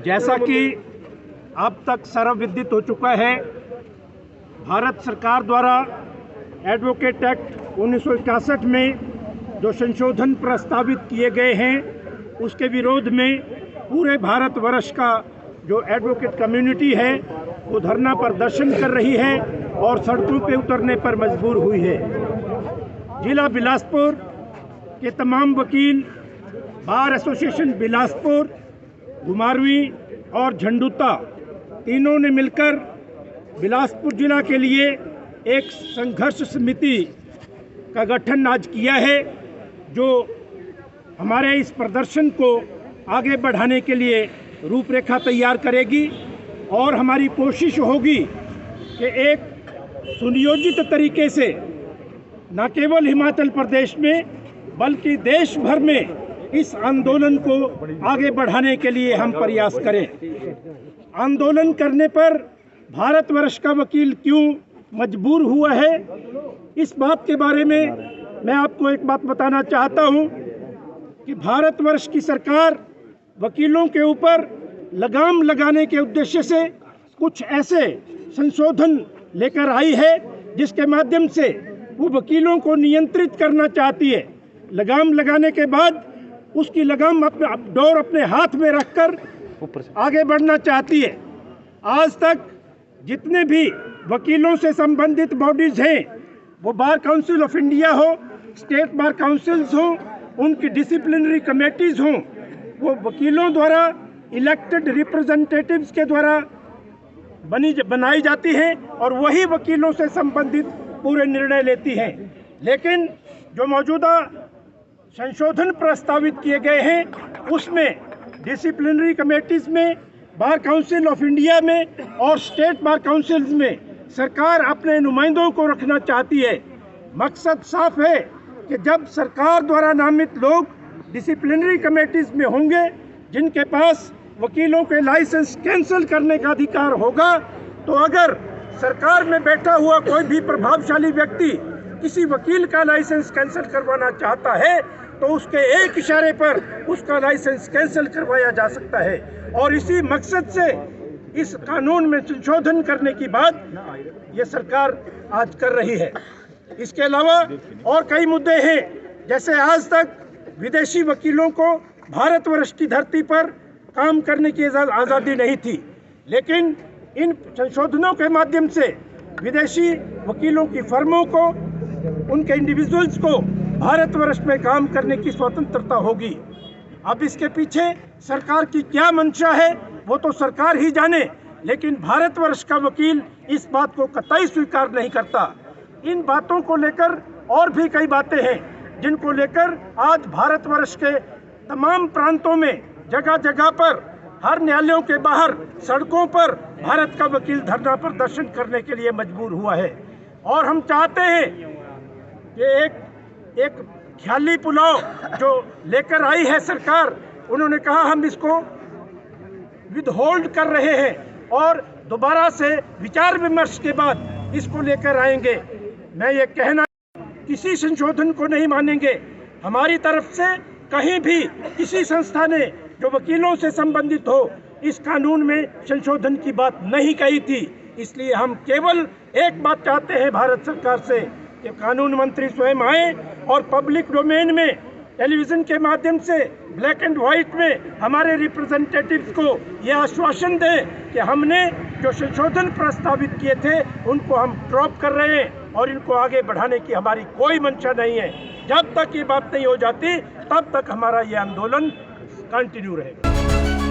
जैसा कि अब तक सर्वविदित हो चुका है, भारत सरकार द्वारा एडवोकेट एक्ट 1961 में जो संशोधन प्रस्तावित किए गए हैं, उसके विरोध में पूरे भारतवर्ष का जो एडवोकेट कम्युनिटी है वो धरना प्रदर्शन कर रही है और सड़कों पे उतरने पर मजबूर हुई है। जिला बिलासपुर के तमाम वकील, बार एसोसिएशन बिलासपुर, घुमारवी और झंडूता तीनों ने मिलकर बिलासपुर जिला के लिए एक संघर्ष समिति का गठन आज किया है, जो हमारे इस प्रदर्शन को आगे बढ़ाने के लिए रूपरेखा तैयार करेगी। और हमारी कोशिश होगी कि एक सुनियोजित तरीके से न केवल हिमाचल प्रदेश में बल्कि देश भर में इस आंदोलन को आगे बढ़ाने के लिए हम प्रयास करें। आंदोलन करने पर भारतवर्ष का वकील क्यों मजबूर हुआ है, इस बात के बारे में मैं आपको एक बात बताना चाहता हूं कि भारतवर्ष की सरकार वकीलों के ऊपर लगाम लगाने के उद्देश्य से कुछ ऐसे संशोधन लेकर आई है जिसके माध्यम से वो वकीलों को नियंत्रित करना चाहती है। लगाम लगाने के बाद उसकी लगाम डोर अपने हाथ में रखकर आगे बढ़ना चाहती है। आज तक जितने भी वकीलों से संबंधित बॉडीज हैं, वो बार काउंसिल ऑफ इंडिया हो, स्टेट बार काउंसिल्स हो, उनकी डिसिप्लिनरी कमेटीज हों, वो वकीलों द्वारा इलेक्टेड रिप्रेजेंटेटिव्स के द्वारा बनाई जाती हैं और वही वकीलों से संबंधित पूरे निर्णय लेती हैं। लेकिन जो मौजूदा संशोधन प्रस्तावित किए गए हैं, उसमें डिसिप्लिनरी कमेटीज में, बार काउंसिल ऑफ इंडिया में और स्टेट बार काउंसिल्स में सरकार अपने नुमाइंदों को रखना चाहती है। मकसद साफ है कि जब सरकार द्वारा नामित लोग डिसिप्लिनरी कमेटीज में होंगे, जिनके पास वकीलों के लाइसेंस कैंसिल करने का अधिकार होगा, तो अगर सरकार में बैठा हुआ कोई भी प्रभावशाली व्यक्ति किसी वकील का लाइसेंस कैंसिल करवाना चाहता है तो उसके एक इशारे पर उसका लाइसेंस कैंसिल करवाया जा सकता है। और इसी मकसद से इस कानून में संशोधन करने की बात ये सरकार आज कर रही है। इसके अलावा और कई मुद्दे हैं, जैसे आज तक विदेशी वकीलों को भारतवर्ष की धरती पर काम करने की आज़ादी नहीं थी, लेकिन इन संशोधनों के माध्यम से विदेशी वकीलों की फर्मों को, उनके इंडिविजुअल्स को भारतवर्ष में काम करने की स्वतंत्रता होगी। अब इसके पीछे सरकार की क्या मंशा है वो तो सरकार ही जाने, लेकिन भारतवर्ष का वकील इस बात को कतई स्वीकार नहीं करता। इन बातों को लेकर और भी कई बातें हैं जिनको लेकर आज भारतवर्ष के तमाम प्रांतों में जगह जगह पर, हर न्यायालयों के बाहर, सड़कों पर भारत का वकील धरना प्रदर्शन करने के लिए मजबूर हुआ है। और हम चाहते हैं कि एक ख्याली पुलाव जो लेकर आई है सरकार, उन्होंने कहा हम इसको विदहोल्ड कर रहे हैं और दोबारा से विचार विमर्श के बाद इसको लेकर आएंगे। मैं ये कहना किसी संशोधन को नहीं मानेंगे। हमारी तरफ से कहीं भी किसी संस्था ने जो वकीलों से संबंधित हो इस कानून में संशोधन की बात नहीं कही थी। इसलिए हम केवल एक बात चाहते हैं भारत सरकार से कि कानून मंत्री स्वयं आए और पब्लिक डोमेन में, टेलीविजन के माध्यम से, ब्लैक एंड व्हाइट में हमारे रिप्रेजेंटेटिव्स को यह आश्वासन दें कि हमने जो संशोधन प्रस्तावित किए थे उनको हम ड्रॉप कर रहे हैं और इनको आगे बढ़ाने की हमारी कोई मंशा नहीं है। जब तक ये बात नहीं हो जाती तब तक हमारा ये आंदोलन कंटिन्यू रहेगा।